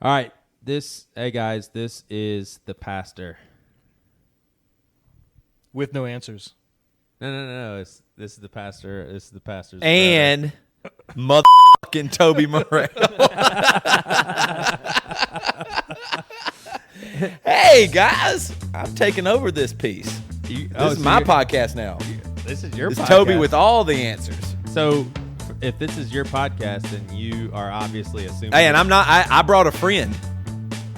All right. Hey guys, this is the pastor. With no answers. No. This is the pastor. This is the pastor's And motherfucking Toby Morrell. Hey guys, I'm taking over this piece. This is my podcast now. This is your It's podcast. Toby with all the answers. So, if this is your podcast, then you are obviously assuming. Hey, and I'm not. I brought a friend.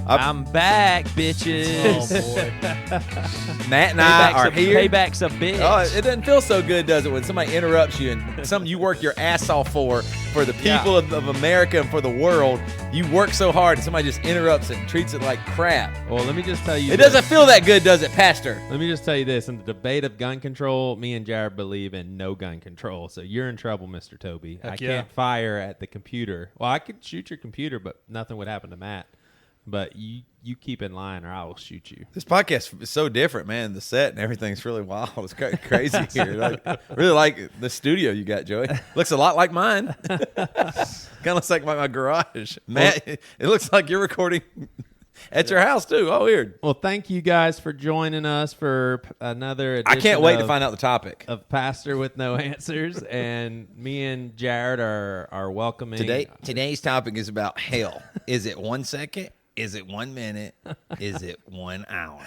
I'm back, bitches. Oh, boy. Matt and I are here. Payback's a bitch. Oh, it doesn't feel so good, does it, when somebody interrupts you and something you work your ass off for the people of America and for the world. You work so hard and somebody just interrupts it and treats it like crap. Well, let me just tell you. It doesn't feel that good, does it, Pastor? Let me just tell you this. In the debate of gun control, me and Jared believe in no gun control. So you're in trouble, Mr. Toby. Heck I yeah. can't fire at the computer. Well, I could shoot your computer, but nothing would happen to Matt. But you keep in line or I will shoot you. This podcast is so different, man. The set and everything's really wild. It's crazy here. Really like the studio you got, Joey. Looks a lot like mine. Kind of looks like my garage. Matt, it looks like you're recording at your house, too. Oh, weird. Well, thank you guys for joining us for another edition I can't wait to find out the topic. of Pastor with No Answers. And me and Jared are welcoming. Today's topic is about hell. Is it 1 second? Is it 1 minute? Is it 1 hour?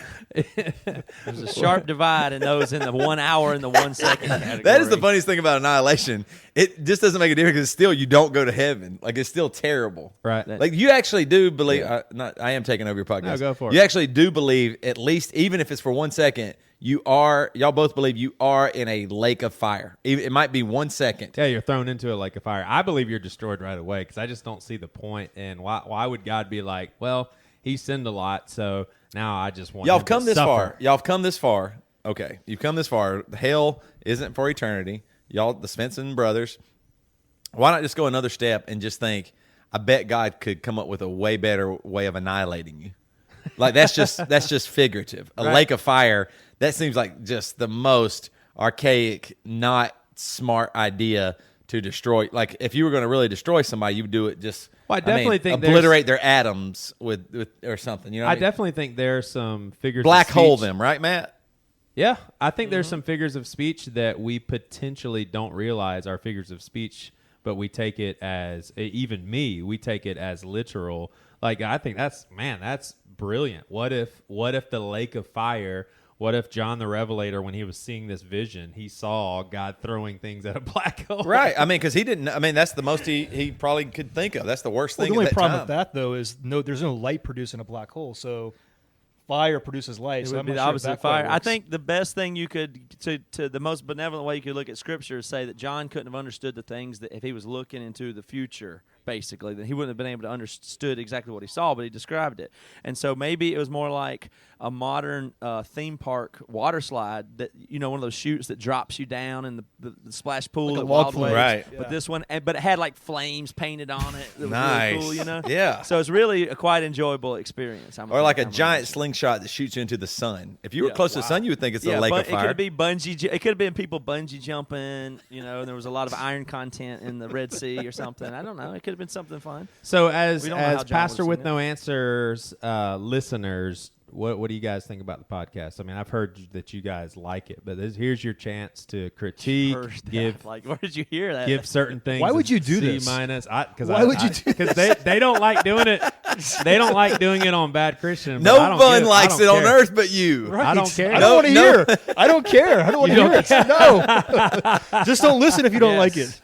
There's a sharp divide in those in the 1 hour and the 1 second category. That is the funniest thing about annihilation. It just doesn't make a difference because still you don't go to heaven. Like, it's still terrible. Right. Like, you actually do believe I am taking over your podcast. No, go for it. You actually do believe, at least even if it's for 1 second, y'all both believe you are in a lake of fire. It might be 1 second. Yeah, you're thrown into a lake of fire. I believe you're destroyed right away because I just don't see the point. And why would God be like, well, he sinned a lot, so now I just want Y'all him have come to this suffer. far. Y'all have come this far. Okay, you've come this far. Hell isn't for eternity. Y'all, the Svensson brothers, why not just go another step and just think, I bet God could come up with a way better way of annihilating you. Like, that's just figurative. A Right. lake of fire, that seems like just the most archaic, not smart idea to destroy. Like, if you were going to really destroy somebody, you would do it just Well, I definitely think obliterate their atoms with or something. You know what I I mean? definitely think there are some figures Black of hole speech. them, right, Matt? Yeah, I think there's some figures of speech that we potentially don't realize are figures of speech, but we take it as, even me, we take it as literal. Like, I think that's brilliant. What if the lake of fire, what if John the Revelator, when he was seeing this vision, he saw God throwing things at a black hole? Right. I mean, because he didn't. I mean, that's the most he probably could think of. That's the worst Well, thing. the only at that problem time. with that, though, is there's no light produced in a black hole. So fire produces light. It So would I'm be not the sure if opposite that of fire. quite I works. think the best thing you could, to the most benevolent way you could look at Scripture is say that John couldn't have understood the things that if he was looking into the future, basically, that he wouldn't have been able to understood exactly what he saw, but he described it. And so maybe it was more like a modern theme park water slide that, one of those chutes that drops you down in the splash pool Like a at log Wild flume. Waves. Right. But Yeah. this one, but it had like flames painted on it. That was Nice. really cool, Yeah. So it's really a quite enjoyable experience. Or like a giant slingshot that shoots you into the sun. If you were close to the sun, you would think it's a lake of It fire. could be it could have been people bungee jumping, and there was a lot of iron content in the Red Sea or something. I don't know. It could have been something fun. So as We don't know how John Pastor would've with seen No Answers listeners, what do you guys think about the podcast? I mean, I've heard that you guys like it, but here's your chance to critique, Heard that. give Where did you hear that? give certain things. Why would you do C this? minus? Why would you do Because they don't like doing it. They don't like doing it on Bad Christian. No but I don't one give- I likes don't it on care. earth but you. I don't care. I don't want to No. hear. I don't care. I don't want to hear it. No. Just don't listen if you don't like it.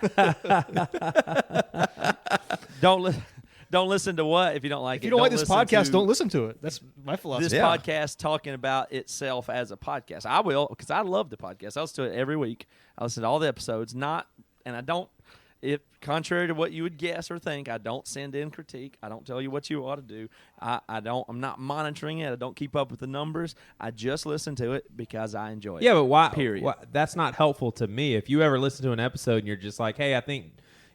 Don't listen to what if you don't like If it. you don't like this listen podcast, to don't listen to it. That's my philosophy. This Yeah. podcast talking about itself as a podcast. I will, because I love the podcast. I listen to it every week. I listen to all the episodes. If contrary to what you would guess or think, I don't send in critique. I don't tell you what you ought to do. I'm not monitoring it. I don't keep up with the numbers. I just listen to it because I enjoy it. Yeah, but why? Period. That's not helpful to me. If you ever listen to an episode and you're just like, hey, I think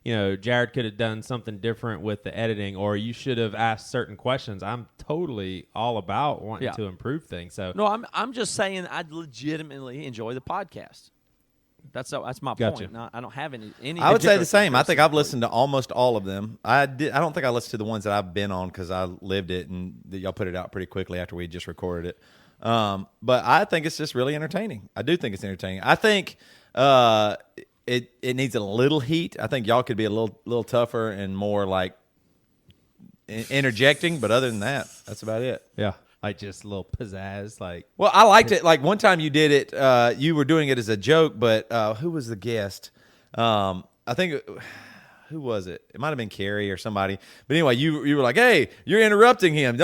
Jared could have done something different with the editing, or you should have asked certain questions. I'm totally all about wanting to improve things. So No, I'm just saying I legitimately enjoy the podcast. That's my Gotcha. point. I don't have any. I would say the same. I think I've listened to almost all of them. I don't think I listened to the ones that I've been on because I lived it and y'all put it out pretty quickly after we just recorded it. But I think it's just really entertaining. I do think it's entertaining. I think it needs a little heat. I think y'all could be a little tougher and more like interjecting. But other than that, that's about it. Yeah. Like just a little pizzazz, like. Well, I liked it. Like one time you did it, you were doing it as a joke, but who was the guest? I think, who was it? It might have been Carrie or somebody. But anyway, you were like, "Hey, you're interrupting him.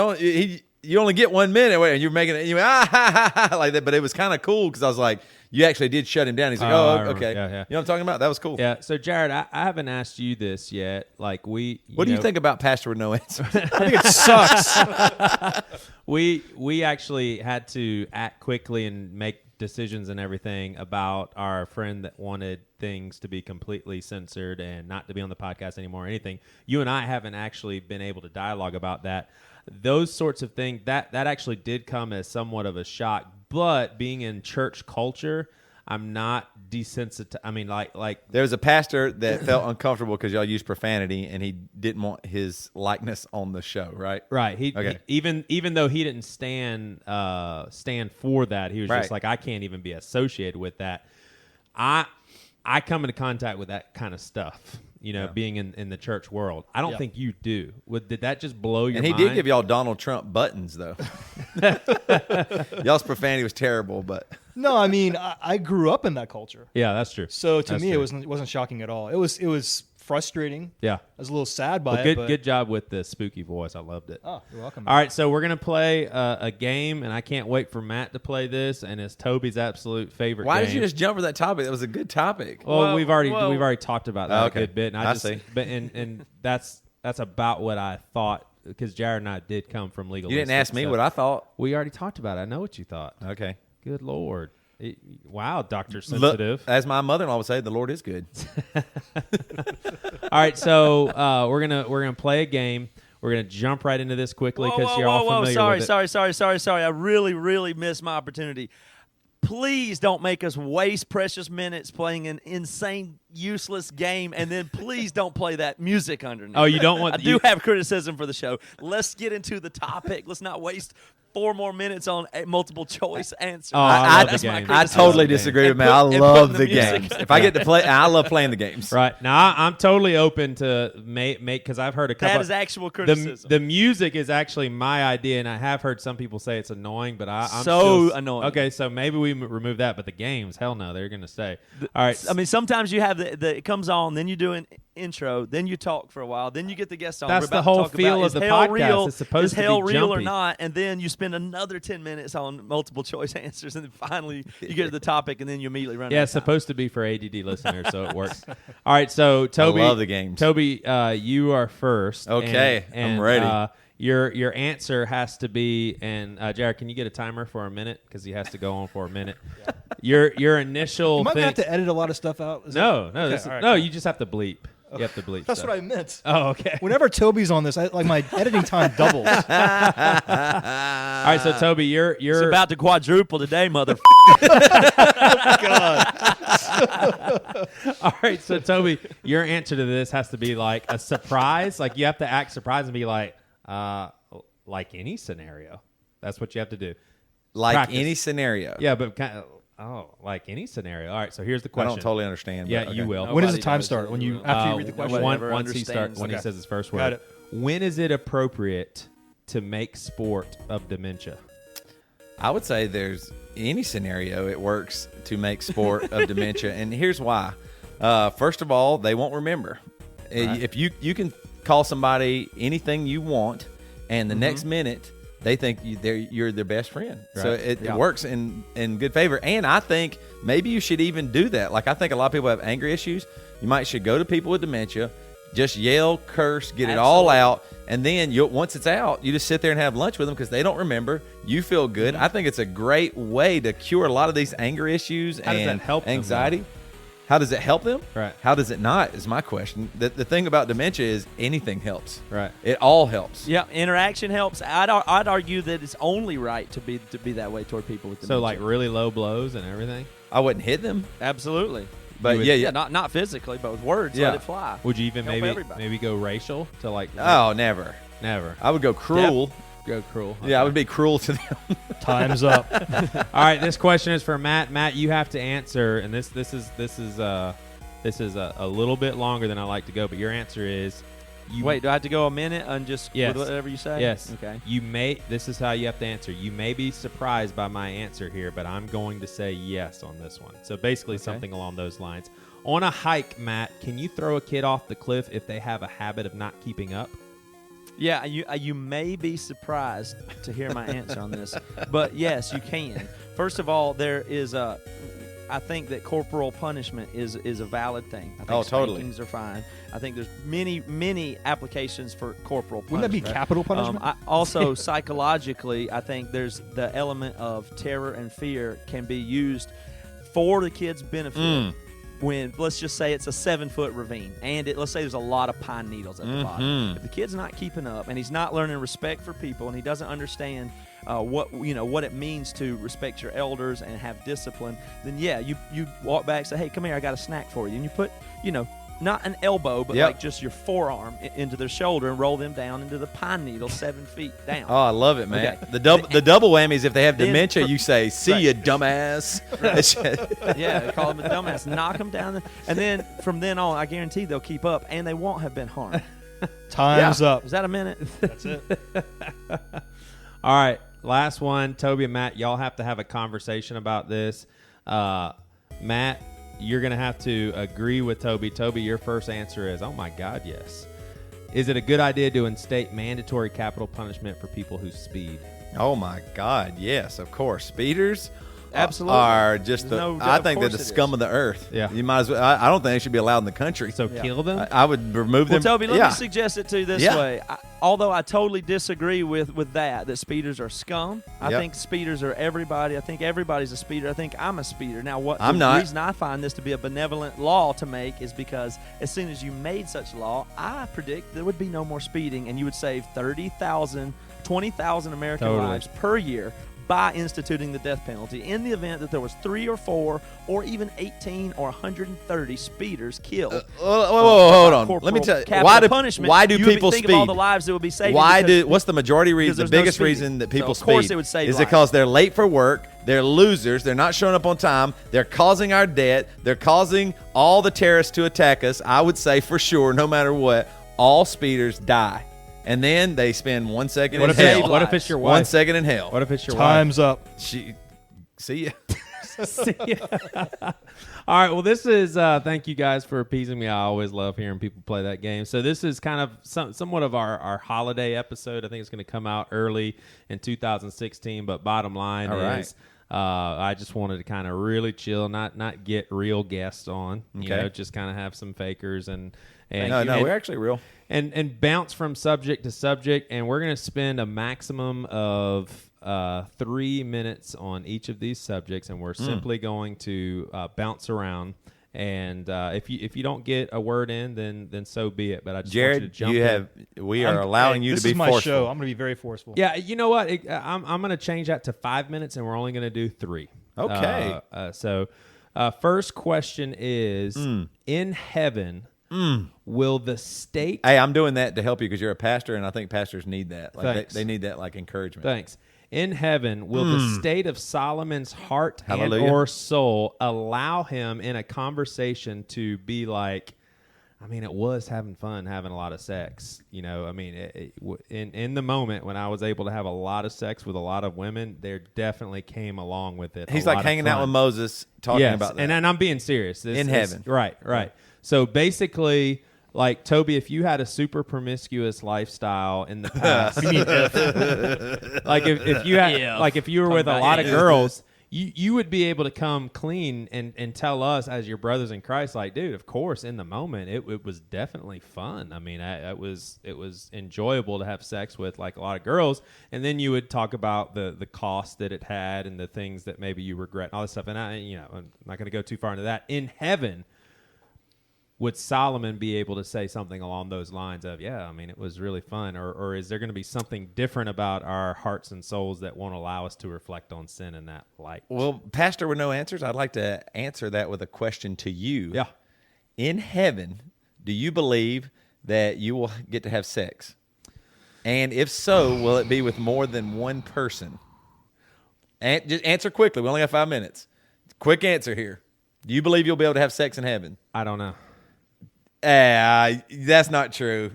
You only get 1 minute." And you're making it, you went, like that. But it was kind of cool because I was like, you actually did shut him down. He's like, "Oh, okay." Yeah. You know what I'm talking about? That was cool. Yeah. So Jared, I haven't asked you this yet. Like What do you think about Pastor with no answer? I think it sucks. We actually had to act quickly and make decisions and everything about our friend that wanted things to be completely censored and not to be on the podcast anymore or anything. You and I haven't actually been able to dialogue about that. Those sorts of things, that actually did come as somewhat of a shock. But being in church culture, I'm not desensitized. I mean, like There was a pastor that felt uncomfortable because y'all used profanity, and he didn't want his likeness on the show, right? right. He Okay. even though he didn't stand for that, he was Right. just like, I can't even be associated with that. I come into contact with that kind of stuff. Being in the church world. I don't Yeah. think you do. Did that just blow your And he mind? did give y'all Donald Trump buttons, though. Y'all's profanity was terrible, but No, I mean, I grew up in that culture. Yeah, that's true. So to That's me, true. it wasn't shocking at all. It was frustrating. Yeah. I was a little sad by Well, it. But, good job with the spooky voice. I loved it. Oh, you're welcome. All right, so we're gonna play a game, and I can't wait for Matt to play this. And it's Toby's absolute favorite. why game. did you just jump for that topic? That was a good topic. Well, Well, we've already talked about that Okay. a good bit, and I just see. but and that's about what I thought because Jared and I did come from legal. You didn't ask me what I thought. We already talked about it. I know what you thought. Okay. Good Lord. Wow, Dr. Look, Sensitive. as my mother-in-law would say, the Lord is good. All right, so we're gonna play a game. We're gonna jump right into this quickly because you're all familiar with it. Sorry. I really missed my opportunity. Please don't make us waste precious minutes playing an insane, useless game, and then please don't play that music underneath. Oh, you don't want- I do have criticism for the show. Let's get into the topic. Let's not waste 4 more minutes on a multiple choice answer. Oh, I love that's the my games. I criticism. totally the game. disagree with And Matt. I put- and love putting the the music- games. If I get to play, I love playing the games. Right now, I'm totally open to make because I've heard a couple. That is actual criticism. The music is actually my idea, and I have heard some people say it's annoying, but I'm So still, annoying. Okay, so maybe we remove that, but the games, hell no, they're gonna stay. All right, I mean, sometimes you have it comes on, then you do an intro, then you talk for a while, then you get the guest on. That's We're the about whole to talk feel about, of the is hell podcast. Real, It's supposed is to be hell real or jumpy. not? And then you spend another 10 minutes on multiple choice answers, and then finally you get to the topic, and then you immediately run. yeah, out it's of time. supposed to be for ADD listeners, so it works. All right, so Toby, love the games. Toby, you are first. Okay, I'm ready. Your answer has to be, and Jared, can you get a timer for a minute because he has to go on for a minute. Your initial you might thing. have to edit a lot of stuff out. No, Okay, this, all right, no, cool. you just have to bleep. You have to bleep. That's stuff. what I meant. Oh, okay. Whenever Toby's on this, my editing time doubles. All right, so Toby, you're It's about to quadruple today, mother. all right. So Toby, your answer to this has to be like a surprise. Like you have to act surprised and be like any scenario. That's what you have to do. Like Practice. any scenario. Yeah, but like any scenario. All right. So here's the I question. don't totally understand. Yeah, but you okay. will. When does the Nobody time knows start? it. When you after you read the question? Nobody ever Once he understands. when he Okay. says his first word. Got it. When is it appropriate to make sport of dementia? I would say there's any scenario it works to make sport of dementia, and here's why. First of all, they won't remember. Right. If you can call somebody anything you want, and the next minute they think you're their best friend. So Right. it works in good favor. And I think maybe you should even do that. Like I think a lot of people have anger issues. You should go to people with dementia, just yell, curse, get it all out. And then once it's out, you just sit there and have lunch with them because they don't remember. You feel good. I think it's a great way to cure a lot of these anger issues How does and that help them, anxiety. though? How does it help them? Right. How does it not is my question. The thing about dementia is anything helps. Right. It all helps. Yeah, interaction helps. I'd argue that it's only right to be that way toward people with dementia. So like really low blows and everything. I wouldn't hit them. Absolutely. But Yeah, not physically, but with words, Yeah. let it fly. Would you even Help maybe everybody. go racial to like? Oh, never. Never. I would go cruel. Go cruel. Yeah, I would be cruel to them. Time's up. All right, this question is for Matt. Matt, you have to answer, and this is a little bit longer than I like to go, but your answer is. Wait, do I have to go a minute and just Yes. with whatever you say? Yes. Okay. This is how you have to answer. You may be surprised by my answer here, but I'm going to say yes on this one. So basically something along those lines. On a hike, Matt, can you throw a kid off the cliff if they have a habit of not keeping up? Yeah, you may be surprised to hear my answer on this, but yes, you can. First of all, I think that corporal punishment is a valid thing. I think totally. spankings are fine. I think there's many applications for corporal punishment. Wouldn't that be capital punishment? Also, psychologically, I think there's the element of terror and fear can be used for the kid's benefit. When, let's just say it's a 7-foot ravine, and let's say there's a lot of pine needles at the bottom. If the kid's not keeping up, and he's not learning respect for people, and he doesn't understand what it means to respect your elders and have discipline, then yeah, you walk back and say, hey, come here, I got a snack for you, and you put not an elbow, but like just your forearm into their shoulder and roll them down into the pine needle 7 feet down. Oh, I love it, man. Okay. The double whammies, if they have Then dementia, you say, see you, dumbass. Yeah, they call them a dumbass. Knock them down. And then from then on, I guarantee they'll keep up, and they won't have been harmed. Time's up. Is that a minute? That's it. All right, last one. Toby and Matt, y'all have to have a conversation about this. Matt, you're going to have to agree with Toby. Toby, your first answer is, oh, my God, yes. Is it a good idea to instate mandatory capital punishment for people who speed? Oh, my God, yes, of course. Speeders Absolutely. are just I think they're of the course it scum is. of the earth. Yeah. You might as well. I don't think they should be allowed in the country. So kill them? I would remove Well, them. Toby, let me suggest it to you this Yeah. way. Although I totally disagree with that speeders are scum. I Yep. think speeders are everybody. I think everybody's a speeder. I think I'm a speeder. Now, I'm the not. reason I find this to be a benevolent law to make is because as soon as you made such law, I predict there would be no more speeding, and you would save 30,000, 20,000 American Totally. lives per year by instituting the death penalty in the event that there was 3 or 4 or even 18 or 130 speeders killed. Hold on. Let me tell you. Punishment, Why do you would people think speed? of all the lives that would be saved. What's the majority reason? The there's no biggest speeding. reason that people So, of course speed it would save is lives. because they're late for work. They're losers. They're not showing up on time. They're causing our debt. They're causing all the terrorists to attack us. I would say for sure, no matter what, all speeders die. And then they spend 1 second in hell. What if it's your wife? 1 second in hell. What if it's your Time's up. See ya. wife? See ya. All right. Well, this is thank you guys for appeasing me. I always love hearing people play that game. So this is kind of somewhat of our holiday episode. I think it's going to come out early in 2016. But bottom line All right. is, I just wanted to kind of really chill, not get real guests on. You Okay. know, just kind of have some fakers and No, we're actually real. and bounce from subject to subject, and we're going to spend a maximum of 3 minutes on each of these subjects, and we're simply going to bounce around. And if you don't get a word in, then so be it. But I just want you to Jared, jump in. we are allowing you to This be is my forceful. show. I'm going to be very forceful. Yeah, you know what? I'm going to change that to 5 minutes, and we're only going to do 3. Okay. So first question is, in heaven, will the state... Hey, I'm doing that to help you because you're a pastor, and I think pastors need that. Like Thanks. they need that like encouragement. Thanks. In heaven, will the state of Solomon's heart Hallelujah. and or soul allow him in a conversation to be like, I mean, it was having fun, having a lot of sex. You know, I mean, in the moment when I was able to have a lot of sex with a lot of women, there definitely came along with it. He's a like lot of hanging out fun. with Moses talking Yes, about that. and I'm being serious. In heaven. Right. So basically, like, Toby, if you had a super promiscuous lifestyle in the past, like if you had, like if you were with a lot of girls, you would be able to come clean and tell us as your brothers in Christ, like, dude, of course, in the moment, it was definitely fun. I mean, it was enjoyable to have sex with like a lot of girls, and then you would talk about the cost that it had and the things that maybe you regret and all this stuff. And I'm not going to go too far into that. In heaven, would Solomon be able to say something along those lines of, yeah, I mean, it was really fun? Or is there going to be something different about our hearts and souls that won't allow us to reflect on sin in that light? Well, Pastor with no answers, I'd like to answer that with a question to you. Yeah. In heaven, do you believe that you will get to have sex? And if so, will it be with more than one person? And just answer quickly. We only got 5 minutes. Quick answer here. Do you believe you'll be able to have sex in heaven? I don't know. That's not true.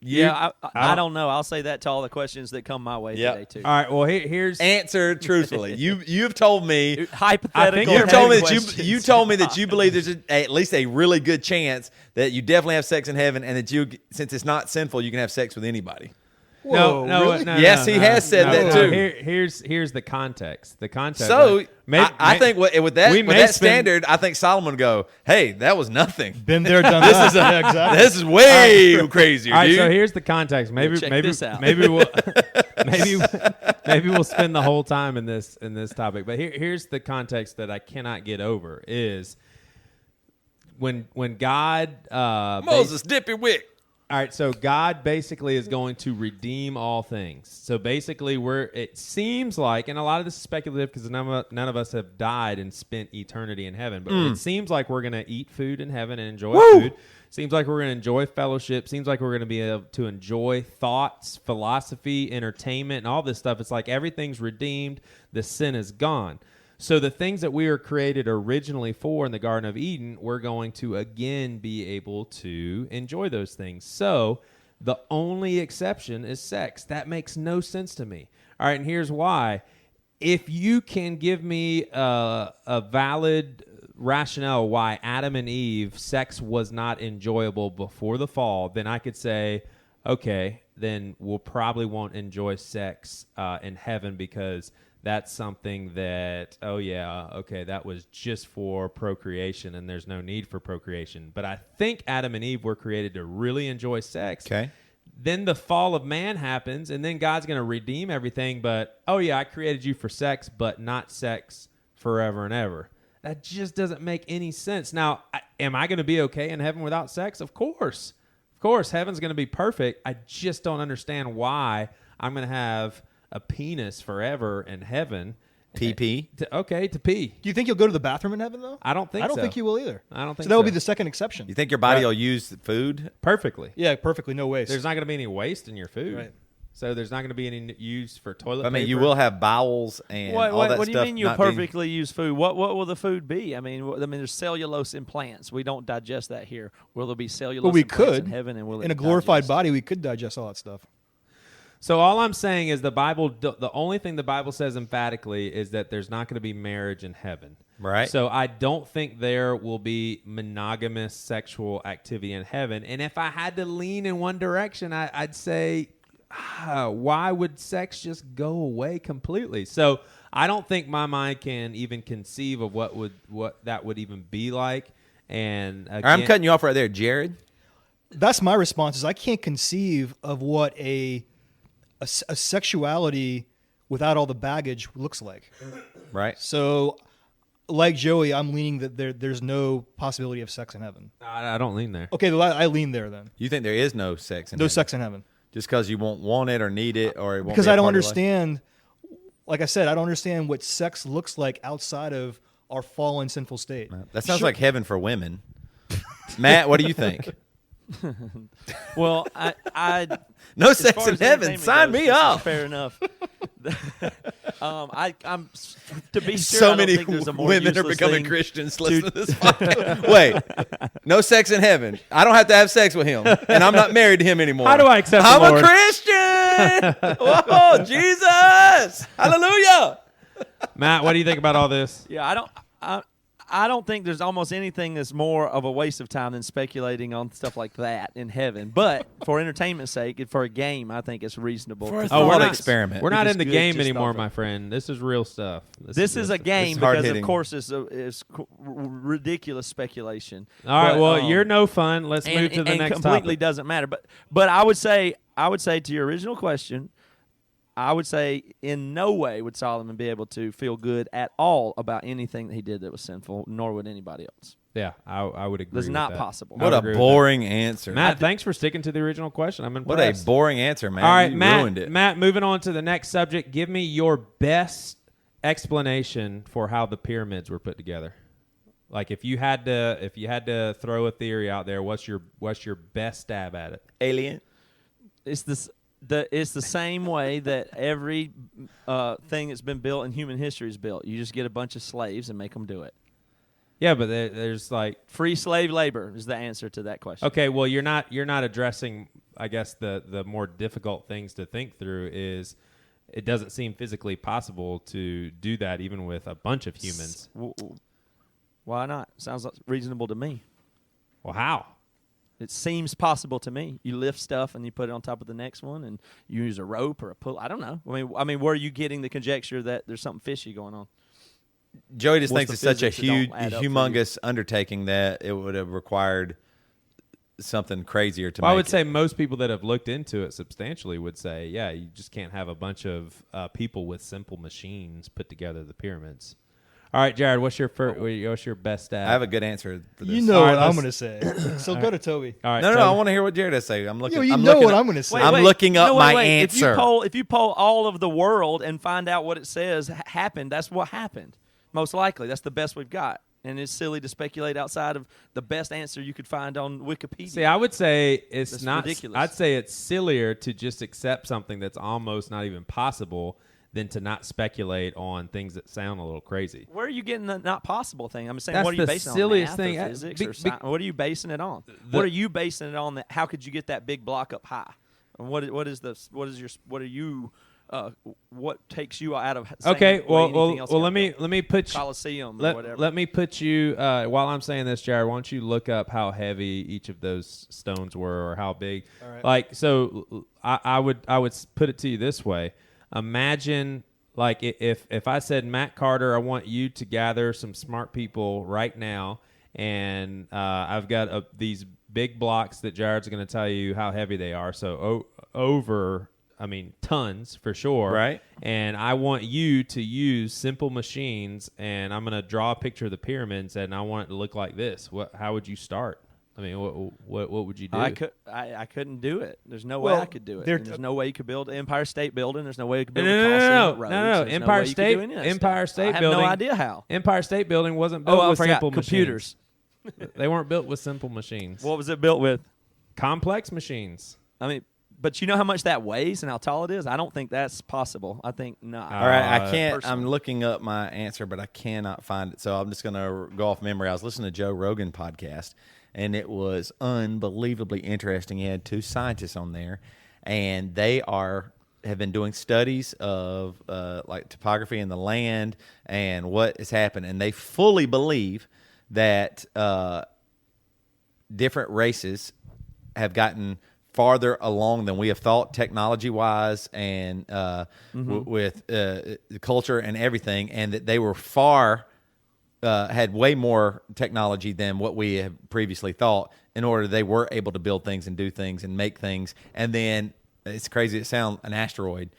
I don't know. I'll say that to all the questions that come my way today too. All right. Well, here's Answer truthfully. You've told me Hypothetical. you've told me that questions. you told me that you believe there's at least a really good chance that you definitely have sex in heaven, and that you, since it's not sinful, you can have sex with anybody. Whoa, really? Yes, he has said that too. Here's the context. The context. So I think with that spend- standard, I think Solomon would go, "Hey, that was nothing. Been there, done that. Yeah, exactly. This is way crazier, All right, dude." so here's the context. Maybe this out. maybe we'll maybe we'll spend the whole time in this topic. But here's the context that I cannot get over is when God Moses, dip your wick. all right, so God basically is going to redeem all things. So basically, it seems like, and a lot of this is speculative because none of us have died and spent eternity in heaven, but it seems like we're going to eat food in heaven and enjoy food. Seems like we're going to enjoy fellowship. Seems like we're going to be able to enjoy thoughts, philosophy, entertainment, and all this stuff. It's like everything's redeemed. The sin is gone. So the things that we were created originally for in the Garden of Eden, we're going to again be able to enjoy those things. So the only exception is sex. That makes no sense to me. All right, and here's why. If you can give me a valid rationale why Adam and Eve, sex was not enjoyable before the fall, then I could say, okay, then we'll probably won't enjoy sex in heaven because that's something that, that was just for procreation and there's no need for procreation. But I think Adam and Eve were created to really enjoy sex. Okay. Then the fall of man happens, and then God's going to redeem everything. But, I created you for sex, but not sex forever and ever. That just doesn't make any sense. Now, am I going to be okay in heaven without sex? Of course. Of course, heaven's going to be perfect. I just don't understand why I'm going to have a penis forever in heaven. PP. To pee. Do you think you'll go to the bathroom in heaven, though? I don't think so. I don't think you will either. I don't think so. That would so. be the second exception. You think your body will use the food? Perfectly. Yeah, perfectly. No waste. There's not going to be any waste in your food. Right. So there's not going to be any use for toilet I mean, paper. you will have bowels and all that stuff. What do you mean you'll not being- perfectly use food? What will the food be? I mean, there's cellulose in plants. We don't digest that here. Will there be cellulose Well, we in plants could. in heaven? And will it in a glorified digest? body, we could digest all that stuff. So all I'm saying is the only thing the Bible says emphatically is that there's not going to be marriage in heaven. Right. So I don't think there will be monogamous sexual activity in heaven. And if I had to lean in one direction, I'd say, why would sex just go away completely? So I don't think my mind can even conceive of what that would even be like. And again, I'm cutting you off right there, Jared. That's my response. Is I can't conceive of what a sexuality without all the baggage looks like. Right. So, like Joey, I'm leaning that there's no possibility of sex in heaven. I don't lean there. Okay, well, I lean there then. You think there is no sex in No heaven? sex in heaven. Just because you won't want it or need it or it won't Because be a I don't part of your life? understand, like I said, I don't understand what sex looks like outside of our fallen sinful state. That sounds like heaven for women. Matt, what do you think? Well, I No as sex far in as heaven. entertainment Sign goes, me this is up. Fair enough. I'm to be sure. So I don't many think there's a more women are useless becoming thing Christians listening to this podcast. Wait, no sex in heaven. I don't have to have sex with him, and I'm not married to him anymore. How do I accept the I'm Lord? a Christian. Whoa, Jesus, hallelujah. Matt, what do you think about all this? Yeah, I don't think there's almost anything that's more of a waste of time than speculating on stuff like that in heaven. But for entertainment's sake, and for a game, I think it's reasonable. For a to thought we're not- experiment. We're not It in the is good, game just anymore, thought my of. friend. This is real stuff. This is real a stuff. game hard because, hitting. of course, it's ridiculous speculation. All right, But, well, you're no fun. Let's move to the and next completely topic. doesn't matter. But I would say to your original question, I would say in no way would Solomon be able to feel good at all about anything that he did that was sinful, nor would anybody else. Yeah, I would agree. That's with not that. possible. I What would a agree with boring answer. that. Matt, thanks for sticking to the original question. I'm What a impressed. boring answer, man. All right, You Matt. ruined it. Matt, moving on to the next subject. Give me your best explanation for how the pyramids were put together. Like if you had to throw a theory out there, what's your best stab at it? Alien. It's the same way that every thing that's been built in human history is built. You just get a bunch of slaves and make them do it. Yeah, but there's like Free slave labor is the answer to that question. okay. Well, you're not addressing. I guess the more difficult things to think through is it doesn't seem physically possible to do that even with a bunch of humans. Why not? Sounds like reasonable to me. Well, how? It seems possible to me. You lift stuff and you put it on top of the next one, and you use a rope or a pull. I don't know. I mean, where are you getting the conjecture that there's something fishy going on? Joey just What's thinks the it's such a physics that don't huge, add up for you? humongous undertaking that it would have required something crazier to Well, make I would it. say most people that have looked into it substantially would say, yeah, you just can't have a bunch of people with simple machines put together the pyramids. All right, Jared, what's your best stab? I have a good answer for this. You know All what right, I'm let's- going to say. So go to Toby. All right, No, Toby. I want to hear what Jared has to say. I'm looking. You I'm know looking what up- I'm going to say. I'm looking up my wait. answer. If you poll all of the world and find out what it says happened, that's what happened. Most likely, that's the best we've got. And it's silly to speculate outside of the best answer you could find on Wikipedia. See, I would say it's That's not ridiculous. I'd say it's sillier to just accept something that's almost not even possible than to not speculate on things that sound a little crazy. Where are you getting the not possible thing? I'm saying, That's what are you the basing silliest on? thing. Math or physics Be- or science? What are you basing it on? What are you basing it on? That how could you get that big block up high? And what takes you out of saying Okay, the way anything else well, got built? let me put you, Coliseum or whatever. let me put you while I'm saying this, Jared. Why don't you look up how heavy each of those stones were or how big? All right. Like, so I would put it to you this way: imagine. Like if I said, Matt Carter, I want you to gather some smart people right now, and I've got these big blocks that Jared's going to tell you how heavy they are. So tons for sure. Right. And I want you to use simple machines, and I'm going to draw a picture of the pyramids, and I want it to look like this. How would you start? I mean, what would you do? I couldn't do it. There's no way Well, I could do it. there- And there's no way you could build the Empire State Building. There's no way you could build No, the no, no, Coliseum no, at Rhodes. no, no. There's Empire way you could State- do any of that Empire stuff. State I have Building- no idea how. Empire State Building wasn't built I with forgot. simple Computers. machines. They weren't built with simple machines. What was it built with? Complex machines. I mean, but you know how much that weighs and how tall it is? I don't think that's possible. I think not. All right, I can't. personally. I'm looking up my answer, but I cannot find it. So I'm just going to go off memory. I was listening to Joe Rogan podcast, and it was unbelievably interesting. He had two scientists on there, and they have been doing studies of like topography in the land and what has happened, and they fully believe that different races have gotten farther along than we have thought, technology-wise, and with culture and everything, and that they were had way more technology than what we have previously thought. In order, they were able to build things and do things and make things, and then it's crazy to sound, an asteroid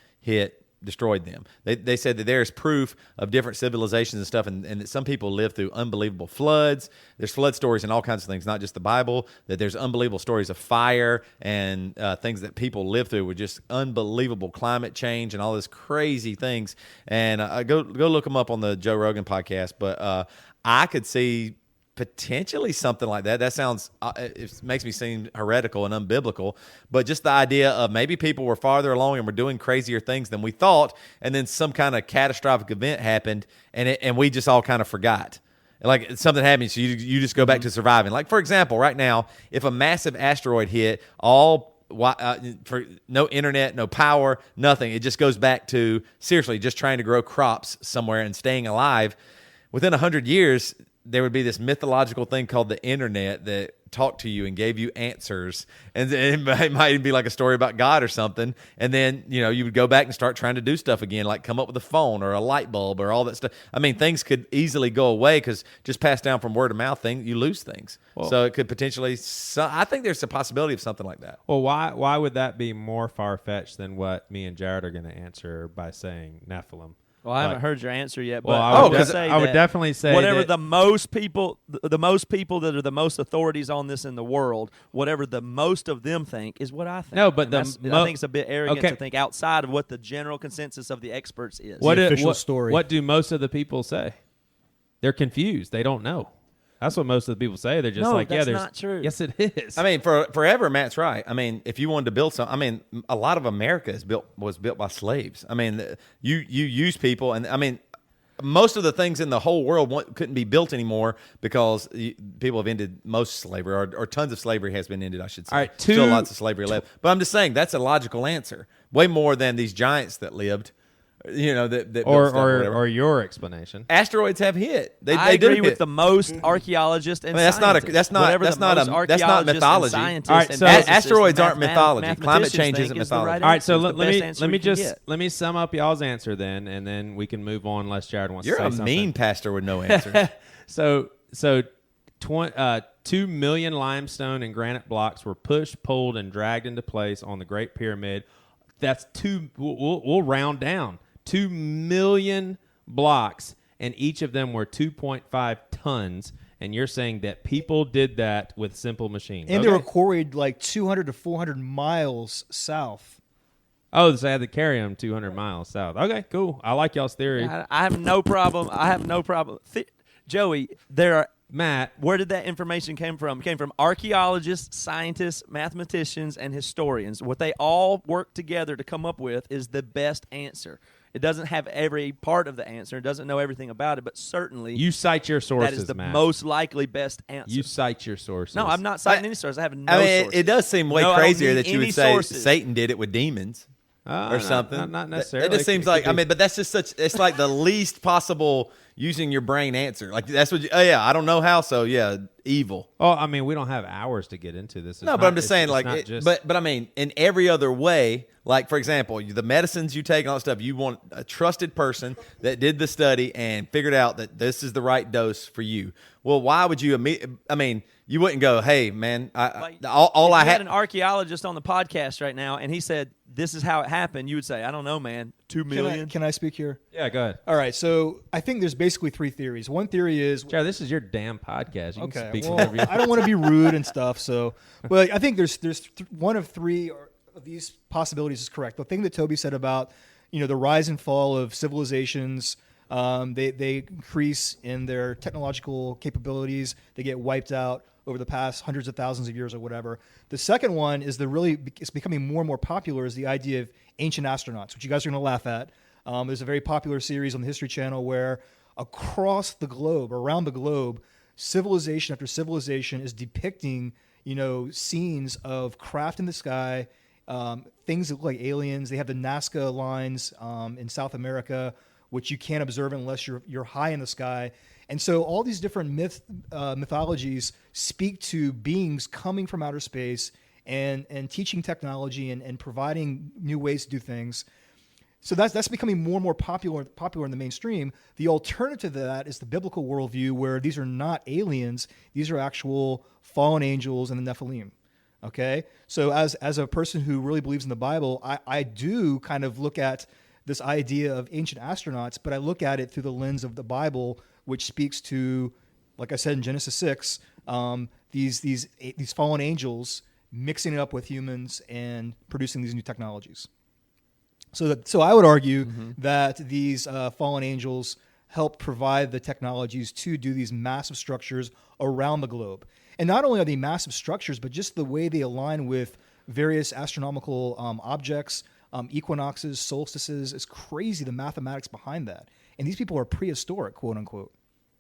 destroyed them. They said that there's proof of different civilizations and stuff, and that some people live through unbelievable floods. There's flood stories and all kinds of things, not just the Bible, that there's unbelievable stories of fire and things that people live through with just unbelievable climate change and all these crazy things. And go look them up on the Joe Rogan podcast. But I could see potentially something like that. That sounds, it makes me seem heretical and unbiblical, but just the idea of maybe people were farther along and were doing crazier things than we thought, and then some kind of catastrophic event happened, and we just all kind of forgot. Like something happened, so you just go back to surviving. Like, for example, right now, if a massive asteroid hit, for no internet, no power, nothing, it just goes back to, seriously, just trying to grow crops somewhere and staying alive. Within 100 years, there would be this mythological thing called the internet that talked to you and gave you answers. And it might be like a story about God or something. And then, you would go back and start trying to do stuff again, like come up with a phone or a light bulb or all that stuff. I mean, things could easily go away because just passed down from word of mouth you lose things. Well, so it could potentially, I think there's a possibility of something like that. Well, why would that be more far-fetched than what me and Jared are going to answer by saying Nephilim? Well, I haven't heard your answer yet, but Well, I would, I would definitely say whatever that, the most people that are the most authorities on this in the world, whatever the most of them think is what I think. No, but And I think it's a bit arrogant to think outside of what the general consensus of the experts is. The official story. What do most of the people say? They're confused. They don't know. That's what most of the people say. They're just like, that's there's not true. Yes, it is. I mean, forever, Matt's right. I mean, if you wanted to build something, I mean, a lot of America was built by slaves. I mean, you use people, and I mean, most of the things in the whole world couldn't be built anymore because people have ended most slavery, or tons of slavery has been ended, I should say. All right, still lots of slavery left. But I'm just saying that's a logical answer. Way more than these giants that lived. That built stuff or your explanation. Asteroids have hit. I agree with hit. the most archaeologists and that's scientists. not mythology. All right, so asteroids aren't mythology. Climate change isn't mythology. Right, all right, so let me sum up y'all's answer then, and then we can move on unless Jared wants to say something. You're a mean pastor with no answer. So 2 million limestone and granite blocks were pushed, pulled, and dragged into place on the Great Pyramid. That's we'll round down. 2 million blocks, and each of them were 2.5 tons. And you're saying that people did that with simple machines. And they were quarried like 200 to 400 miles south. Oh, so they had to carry them 200 miles south. Okay, cool. I like y'all's theory. I have no problem. Joey, Matt, where did that information come from? It came from archaeologists, scientists, mathematicians, and historians. What they all work together to come up with is the best answer. It doesn't have every part of the answer. It doesn't know everything about it, but certainly you cite your sources, that is the Matt. most likely best answer. You cite your sources. No, I'm not citing any sources. I have no sources. sources. It does seem way crazier that you would say Satan did it with demons. Or something. Not necessarily. It just seems like, but that's just it's like the least possible using your brain answer. Like that's what I don't know how, so evil. Oh, I mean, we don't have hours to get into this. But I'm just saying, but I mean, in every other way, like for example, the medicines you take and all that stuff, you want a trusted person that did the study and figured out that this is the right dose for you. Well, why would you? I mean, you wouldn't go, hey man, I had an archaeologist on the podcast right now, and he said this is how it happened. You would say, I don't know, man. 2 million. Can I speak here? Yeah, go ahead. All right, so I think there's basically three theories. One theory is, Jared, this is your damn podcast. You can speak well, I don't want to be rude and stuff. So, but I think there's one of three of these possibilities is correct. The thing that Toby said about the rise and fall of civilizations. They increase in their technological capabilities. They get wiped out over the past hundreds of thousands of years or whatever. The second one is it's becoming more and more popular is the idea of ancient astronauts, which you guys are going to laugh at. There's a very popular series on the History Channel where across the globe, around the globe, civilization after civilization is depicting, scenes of craft in the sky, things that look like aliens. They have the Nazca lines in South America, which you can't observe unless you're high in the sky. And so all these different mythologies speak to beings coming from outer space and teaching technology and providing new ways to do things. So that's becoming more and more popular in the mainstream. The alternative to that is the biblical worldview, where these are not aliens; these are actual fallen angels and the Nephilim. Okay, so as a person who really believes in the Bible, I do kind of look at this idea of ancient astronauts, but I look at it through the lens of the Bible, which speaks to, like I said in Genesis 6, these fallen angels mixing it up with humans and producing these new technologies. So I would argue that these fallen angels help provide the technologies to do these massive structures around the globe. And not only are they massive structures, but just the way they align with various astronomical objects, equinoxes, solstices, is crazy, the mathematics behind that. And these people are prehistoric, quote unquote.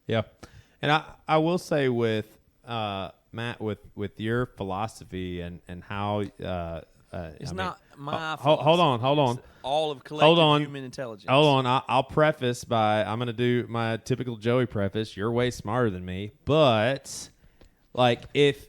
Yeah. And I will say with Matt, with your philosophy and how it's not my hold on. It's all of collective human intelligence. Hold on. I'll preface by, I'm going to do my typical Joey preface. You're way smarter than me. But, like, if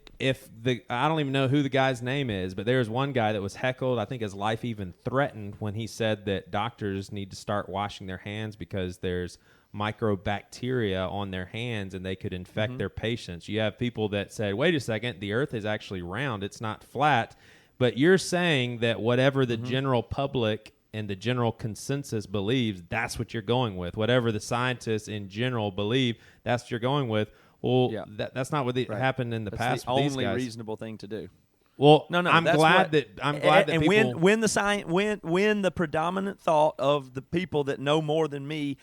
I don't even know who the guy's name is, but there's one guy that was heckled. I think his life even threatened when he said that doctors need to start washing their hands because there's microbacteria on their hands and they could infect their patients. You have people that said, wait a second, the earth is actually round. It's not flat. But you're saying that whatever the general public and the general consensus believes, that's what you're going with. Whatever the scientists in general believe, that's what you're going with. Well, that's not what happened in the past. The with these only guys. reasonable thing to do. Well, No, I'm glad that and people. when the predominant thought of the people that know more than me,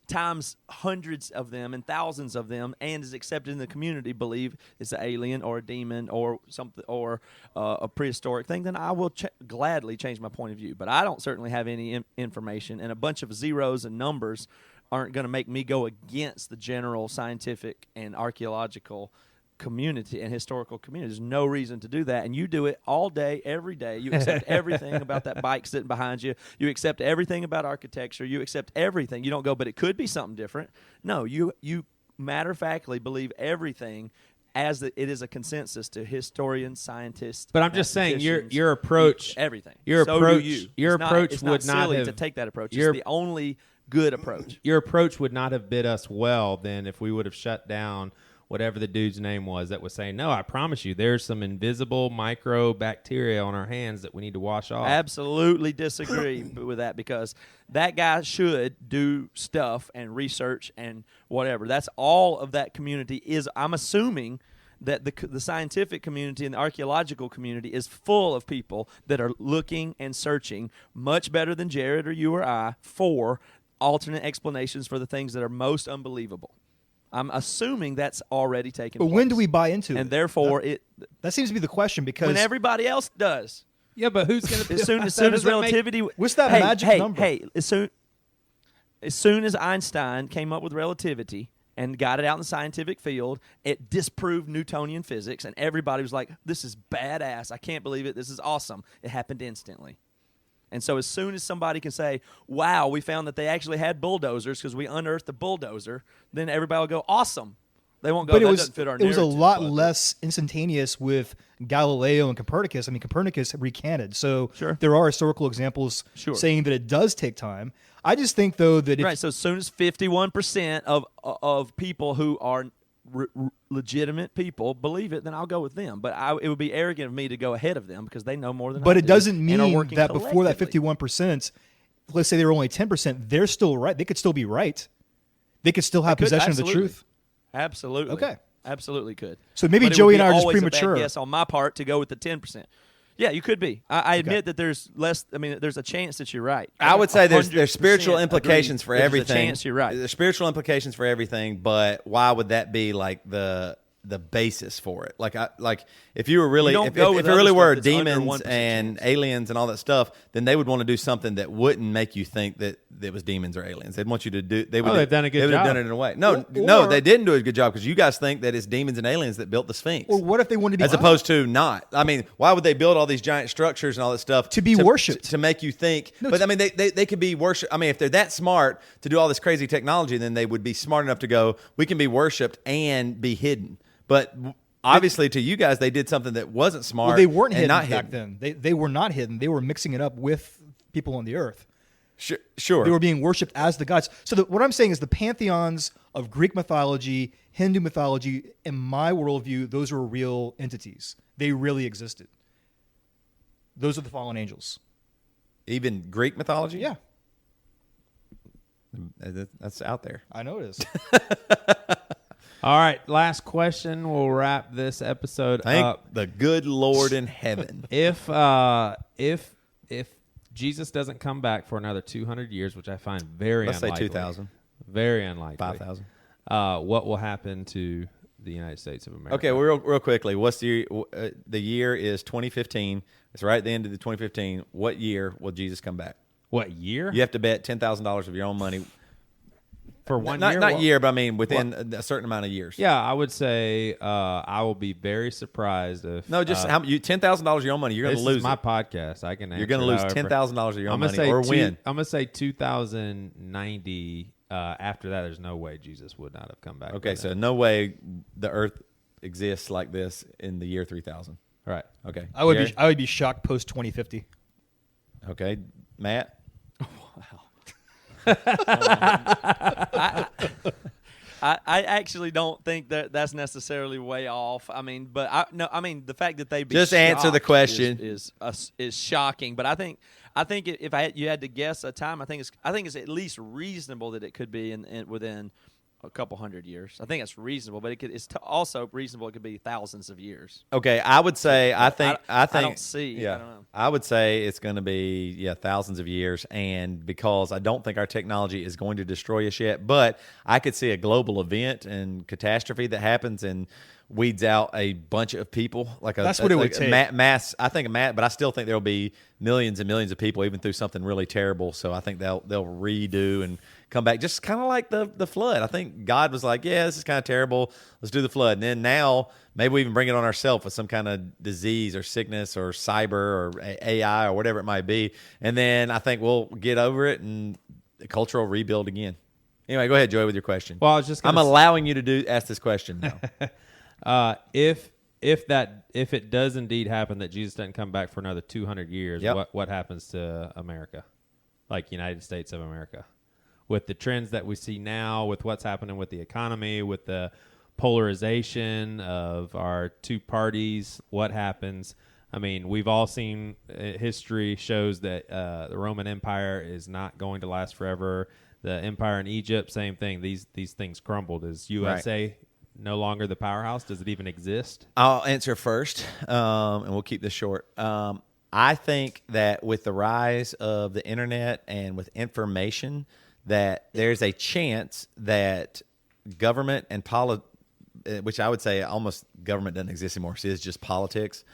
times hundreds of them and thousands of them, and is accepted in the community, believe it's an alien or a demon or something or a prehistoric thing, then I will gladly change my point of view. But I don't certainly have any information, and a bunch of zeros and numbers aren't going to make me go against the general scientific and archaeological community and historical community. There's no reason to do that, and you do it all day, every day. You accept everything about that bike sitting behind you. You accept everything about architecture. You accept everything. You don't go, but it could be something different. No, you matter-of-factly believe everything as it is a consensus to historians, scientists. But I'm just saying your approach, everything. Your approach, do you. your approach it's would not not silly have to take that approach. It's the only good approach. Your approach would not have bid us well then if we would have shut down whatever the dude's name was that was saying, no, I promise you, there's some invisible microbacteria on our hands that we need to wash off. Absolutely disagree with that, because that guy should do stuff and research and whatever. That's all of that community is. I'm assuming that the scientific community and the archaeological community is full of people that are looking and searching much better than Jared or you or I for alternate explanations for the things that are most unbelievable. I'm assuming that's already taken place. But when do we buy into it? And therefore, that seems to be the question, because when everybody else does. Yeah, but who's going to? As soon as relativity. What's that magic number? As soon as Einstein came up with relativity and got it out in the scientific field, it disproved Newtonian physics, and everybody was like, "This is badass! I can't believe it! This is awesome!" It happened instantly. And so as soon as somebody can say, wow, we found that they actually had bulldozers because we unearthed the bulldozer, then everybody will go, awesome. They won't go, but that doesn't fit our narrative. It was a lot less instantaneous with Galileo and Copernicus. I mean, Copernicus recanted. So there are historical examples saying that it does take time. I just think, though, that right, so as soon as 51% of people who are legitimate people believe it, then I'll go with them. But it would be arrogant of me to go ahead of them because they know more than I do. But it doesn't mean that before that collectively. 51%, let's say they were only 10%, they're still right. They could still be right. They could still have possession of the truth. Absolutely. Okay. Absolutely could. So maybe but Joey and I are just always premature. A bad guess on my part to go with the 10%. Yeah, you could be. I admit that there's less. I mean, there's a chance that you're right. I would say there's spiritual implications for There's everything. There's a chance you're right. There's spiritual implications for everything, but why would that be like the basis for it? Like if you were really if it really were demons and aliens and all that stuff, then they would want to do something that wouldn't make you think that it was demons or aliens. They'd want you to do. They've done a good job. They would have done it in a way. No, they didn't do a good job because you guys think that it's demons and aliens that built the Sphinx. Or what if they wanted to be as opposed to not? I mean, why would they build all these giant structures and all that stuff to be worshipped to make you think? But I mean, they could be worshipped. I mean, if they're that smart to do all this crazy technology, then they would be smart enough to go, we can be worshipped and be hidden. But obviously, to you guys, they did something that wasn't smart. Well, they weren't hidden not back hidden. then. They were not hidden. They were mixing it up with people on the earth. Sure. They were being worshipped as the gods. So what I'm saying is the pantheons of Greek mythology, Hindu mythology, in my worldview, those were real entities. They really existed. Those are the fallen angels. Even Greek mythology? Yeah. That's out there. I know it is. All right, last question. We'll wrap this episode up. The good Lord in heaven. If Jesus doesn't come back for another 200 years, which I find very unlikely. Let's say 2,000. Very unlikely. 5,000. What will happen to the United States of America? Okay, well, real quickly. What's the year is 2015. It's right at the end of the 2015. What year will Jesus come back? What year? You have to bet $10,000 of your own money. For 1 year? Not year, but I mean within a certain amount of years. Yeah, I would say I will be very surprised if just $10,000 of your own money. You're going to lose. This is my podcast. I can. You're going to lose $10,000 of your own money or win. I'm going to say 2090. After that, there's no way Jesus would not have come back. Okay, so no way the Earth exists like this in the year 3000. Right. Okay. I would be shocked post 2050. Okay, Matt. I actually don't think that's necessarily way off. I mean, but the fact that they be just answer the question is shocking. But I think I think if you had to guess a time, I think it's at least reasonable that it could be in within a couple hundred years. I think it's reasonable, but it's also reasonable it could be thousands of years. Okay, I would say I think I don't see. Yeah, I don't know. I would say it's going to be thousands of years, and because I don't think our technology is going to destroy us yet, but I could see a global event and catastrophe that happens and weeds out a bunch of people. That's what it would take. Mass. I think but I still think there'll be millions and millions of people even through something really terrible. So I think they'll redo and come back, just kind of like the flood. I think God was like, yeah, this is kind of terrible. Let's do the flood. And then now maybe we even bring it on ourselves with some kind of disease or sickness or cyber or AI or whatever it might be. And then I think we'll get over it and the culture will rebuild again. Anyway, go ahead, Joey, with your question. Well, I was just I'm allowing you to ask this question now. If it does indeed happen that Jesus doesn't come back for another 200 years, what happens to America, like United States of America, with the trends that we see now, with what's happening with the economy, with the polarization of our two parties? What happens? I mean, we've all seen history shows that the Roman Empire is not going to last forever. The empire in Egypt, same thing. These things crumbled. Is USA no longer the powerhouse? Does it even exist? I'll answer first, and we'll keep this short. I think that with the rise of the internet and with information, that there's a chance that government and which I would say almost government doesn't exist anymore. It's just politics.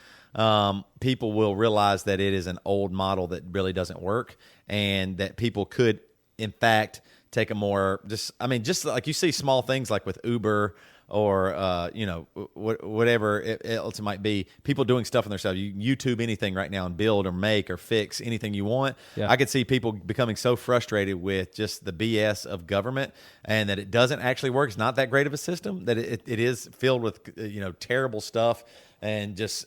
People will realize that it is an old model that really doesn't work, and that people could, in fact, take a more just like you see small things like with Uber or whatever else it might be, people doing stuff on themselves. You YouTube anything right now and build or make or fix anything you want. Yeah. I could see people becoming so frustrated with just the BS of government and that it doesn't actually work. It's not that great of a system, that it is filled with terrible stuff, and just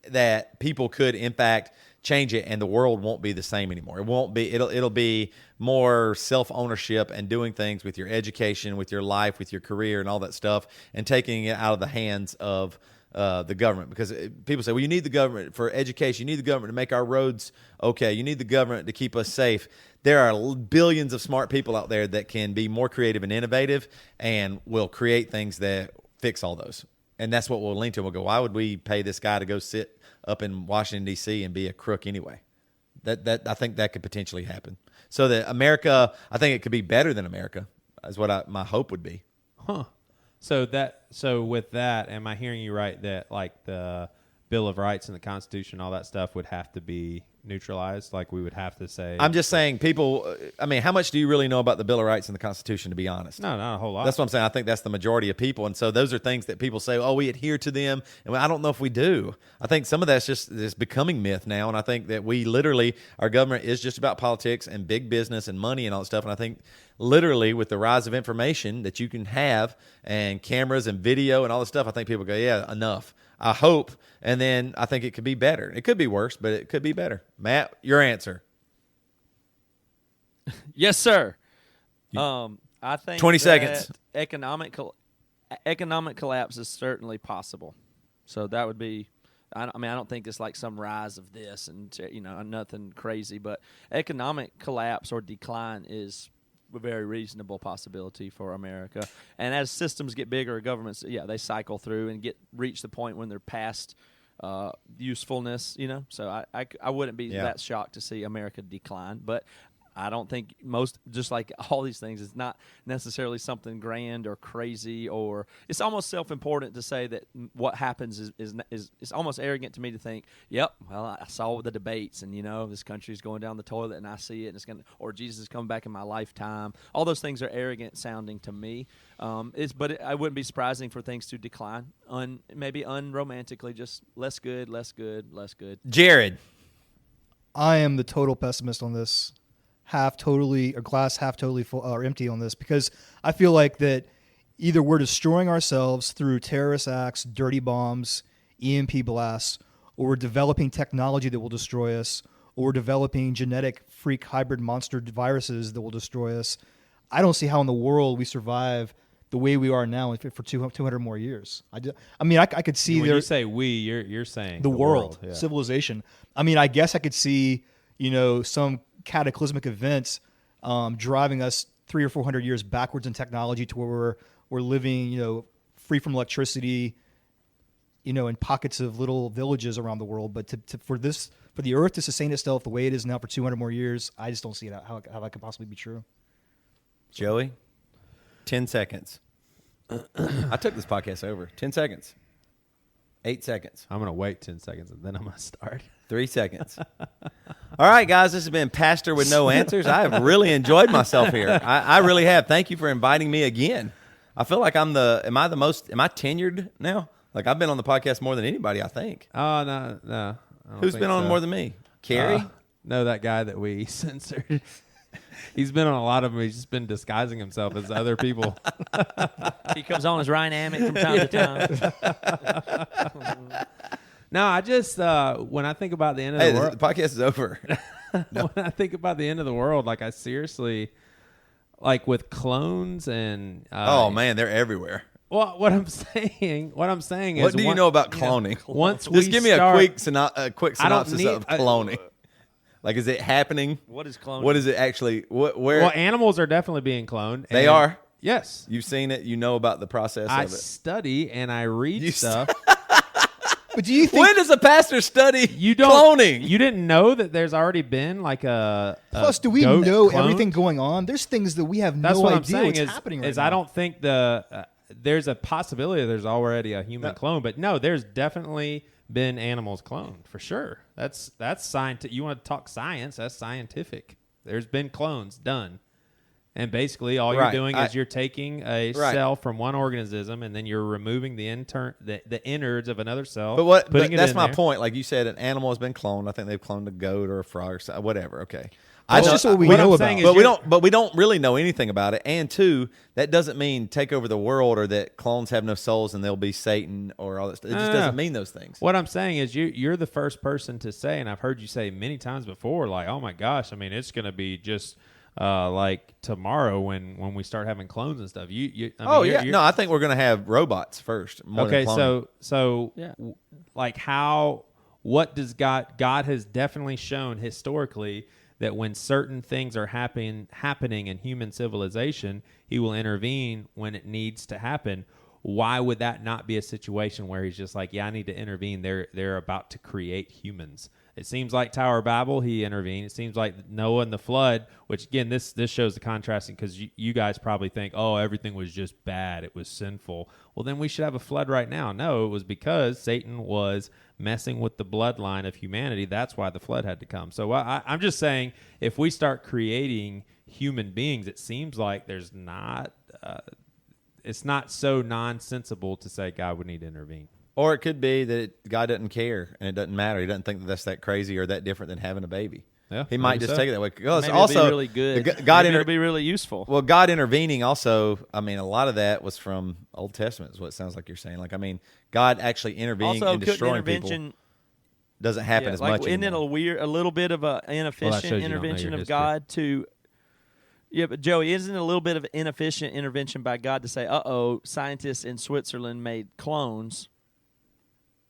that people could in fact change it, and the world won't be the same anymore. It won't be. It'll be more self-ownership and doing things with your education, with your life, with your career, and all that stuff, and taking it out of the hands of the government. Because people say, well, you need the government for education. You need the government to make our roads okay. You need the government to keep us safe. There are billions of smart people out there that can be more creative and innovative and will create things that fix all those. And that's what we'll lean to. We'll go, why would we pay this guy to go sit up in Washington, D.C. and be a crook anyway? That I think that could potentially happen. So that America, I think it could be better than America, is what my hope would be. Huh. So with that, am I hearing you right that like the Bill of Rights and the Constitution, all that stuff would have to be neutralized? Like we would have to say. I'm just saying, people. I mean, how much do you really know about the Bill of Rights and the Constitution? To be honest, no, not a whole lot. That's what I'm saying. I think that's the majority of people, and so those are things that people say, "Oh, we adhere to them," and I don't know if we do. I think some of that's just is becoming myth now, and I think that we literally, our government is just about politics and big business and money and all that stuff. And I think literally with the rise of information that you can have and cameras and video and all this stuff, I think people go, "Yeah, enough." I hope, and then I think it could be better. It could be worse, but it could be better. Matt, your answer. Yes, sir. I think 20 seconds. Economic collapse is certainly possible. So that would be. I don't think it's like some rise of this and nothing crazy, but economic collapse or decline is a very reasonable possibility for America. And as systems get bigger, governments, they cycle through and reach the point when they're past usefulness, So I wouldn't be that shocked to see America decline, but I don't think just like all these things, it's not necessarily something grand or crazy, or it's almost self-important to say that what happens is it's almost arrogant to me to think, yep, well, I saw the debates and, this country's going down the toilet and I see it and or Jesus is coming back in my lifetime. All those things are arrogant sounding to me. But I wouldn't be surprising for things to decline, maybe unromantically, just less good. Jared. I am the total pessimist on this. Glass half totally full or empty on this, because I feel like that either we're destroying ourselves through terrorist acts, dirty bombs, EMP blasts, or we're developing technology that will destroy us, or we're developing genetic freak hybrid monster viruses that will destroy us. I don't see how in the world we survive the way we are now for 200 more years. I could see when you say we, you're saying the world. Civilization. I mean, I guess I could see some cataclysmic event driving us 300 or 400 years backwards in technology to where we're living, free from electricity, in pockets of little villages around the world. But for the Earth to sustain itself the way it is now for 200 more years, I just don't see how that could possibly be true. Joey, 10 seconds. I took this podcast over. 10 seconds. 8 seconds. I'm gonna wait 10 seconds and then I'm gonna start. 3 seconds. All right, guys, this has been Pastor with No Answers. I have really enjoyed myself here. I really have. Thank you for inviting me again. I feel like am I tenured now? Like I've been on the podcast more than anybody, I think. Oh, no. I don't Who's think been on so. more than me? Carrie? No, that guy that we censored. He's been on a lot of them. He's just been disguising himself as other people. He comes on as Ryan Amick from time to time. No, I just, when I think about the end of the world. The podcast is over. When I think about the end of the world, like I seriously, like with clones and. Oh, man, they're everywhere. Well, what I'm saying is. What do you know about cloning? Once we Just give me start, a quick synopsis of cloning. Like, is it happening? What is cloning? What is it actually? Where? Well, animals are definitely being cloned. They are? Yes. You've seen it. You know about the process I of it. study and I read stuff. But do you think? When does a pastor study cloning? You didn't know that there's already been like a Plus, do we goat know cloned? everything going on? There's things that we have That's no what I'm idea saying what's is, happening right is now. I don't think there's a possibility there's already a human clone, but no, there's definitely been animals cloned for sure. That's scientific. You want to talk science? That's scientific. There's been clones done, and basically all you're doing is you're taking a cell from one organism and then you're removing the innards of another cell. But putting it that's in my there. point. Like you said, an animal has been cloned. I think they've cloned a goat or a frog or something, whatever. Okay. That's just what we what know I'm about. saying is But we don't really know anything about it. And two, that doesn't mean take over the world or that clones have no souls and they'll be Satan or all that stuff. It just doesn't mean those things. What I'm saying is you're the first person to say, and I've heard you say many times before, like, oh my gosh, I mean, it's going to be just like tomorrow when we start having clones and stuff. No, I think we're going to have robots first. More than cloning. so Yeah. like what does God has definitely shown historically that when certain things are happening in human civilization, he will intervene when it needs to happen. Why would that not be a situation where he's just like, yeah, I need to intervene. They're about to create humans. It seems like Tower of Babel, he intervened. It seems like Noah and the flood, which again, this shows the contrasting because you guys probably think, oh, everything was just bad. It was sinful. Well, then we should have a flood right now. No, it was because Satan was messing with the bloodline of humanity. That's why the flood had to come. So I'm just saying, if we start creating human beings, it seems like there's not, it's not so nonsensible to say God would need to intervene. Or it could be that God doesn't care and it doesn't matter. He doesn't think that that's that crazy or that different than having a baby. Yeah, he might maybe just so. take it that way. Because Maybe also, it'll be really good. It'll be really useful. Well, God intervening also, I mean, a lot of that was from Old Testament is what it sounds like you're saying. Like, I mean, God actually intervening Also, and destroying people doesn't happen as much Isn't anymore. it a little bit of an inefficient shows you don't know intervention your of history. God to? Yeah, but Joey, isn't it a little bit of an inefficient intervention by God to say, scientists in Switzerland made clones.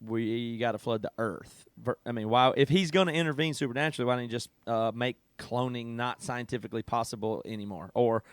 We got to flood the earth. I mean, why? If he's going to intervene supernaturally, why don't he just make cloning not scientifically possible anymore, or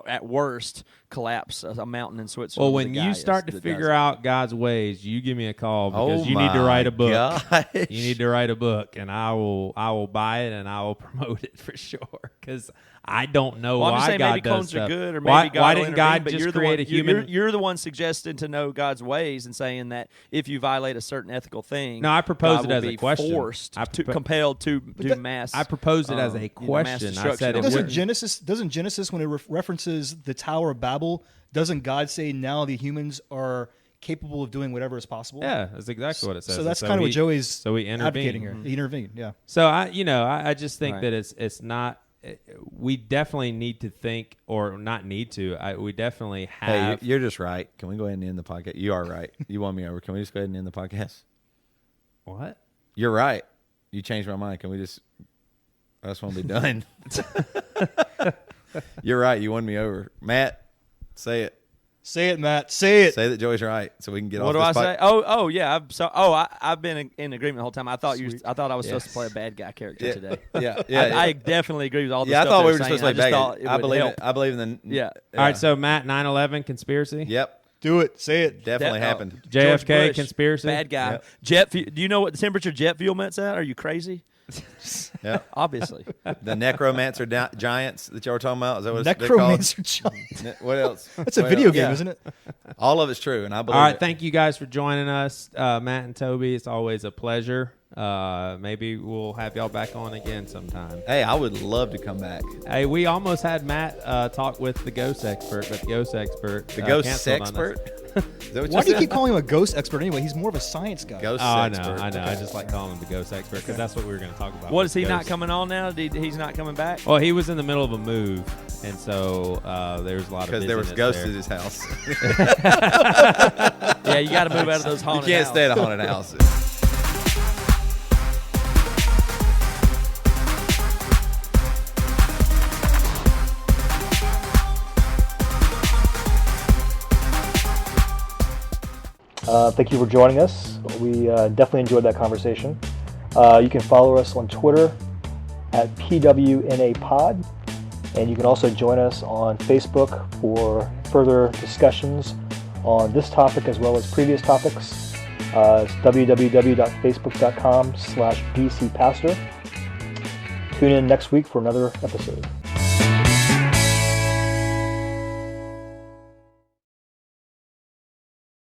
at worst, collapse a mountain in Switzerland? Well, when you start to figure out God's ways, you give me a call because you need to write a book. Gosh. You need to write a book, and I will buy it and I will promote it for sure. Because I don't know I'm just why saying God maybe does clones stuff. are good, or maybe why God will didn't God intervene, but just you're the create one, a human? You're the one suggesting to know God's ways and saying that if you violate a certain ethical thing, No, I proposed God it will as a be question. Forced I compelled to do mass. I proposed it as a mass question. I said destruction. it Doesn't Genesis when it references the Tower of Babel, doesn't God say now the humans are capable of doing whatever is possible? Yeah, that's exactly what it says. So that's kind of what Joey's we advocating intervened. here. He intervened, yeah. So I just think Right. that it's not. We definitely need to think, or not need to. We definitely Hey, have. you're just right. Can we go ahead and end the podcast? You are right. You won me over. Can we just go ahead and end the podcast? What? You're right. You changed my mind. Can we just? I just want to be done. You're right. You won me over, Matt. Say it. Say it, Matt. Say it. Say that Joey's right, so we can get What off do I this say? Oh yeah. I've been in agreement the whole time. I thought I was supposed to play a bad guy character today. I definitely agree with all the Yeah, I stuff thought we they're were supposed saying. to play I just bad thought guy. it would help. I believe in the. Yeah. All right, so Matt, 9/11 conspiracy. Yep. Do it. Say it. Definitely happened. George JFK Bush, conspiracy. bad guy. Yep. Jet. Do you know what the temperature jet fuel meant's at? Are you crazy? Yeah. Obviously. The necromancer giants that y'all were talking about. Is that what they're called? Necromancer giant. What else? That's a What video else? game, Yeah. isn't it? All of it's true, and I believe All right, it. thank you guys for joining us, Matt and Toby. It's always a pleasure. Maybe we'll have y'all back on again sometime. Hey, I would love to come back. Hey, we almost had Matt talk with the ghost expert, but the ghost expert, The ghost canceled on us. expert? Is that what Why you do you said? keep calling him a ghost expert anyway? He's more of a science guy. Ghost Oh, I expert. know. I just like calling him the ghost expert because that's what we were going to talk about. What was is he not ghosts. coming on now? He's not coming back? Well, he was in the middle of a move, and so there was a lot of Because there was busyness ghosts there. at his house. Yeah, you got to move out of those You haunted can't houses. stay at a haunted house. Thank you for joining us. We definitely enjoyed that conversation. You can follow us on Twitter at PWNAPod, and you can also join us on Facebook for further discussions on this topic as well as previous topics. It's www.facebook.com/BCPastor. Tune in next week for another episode.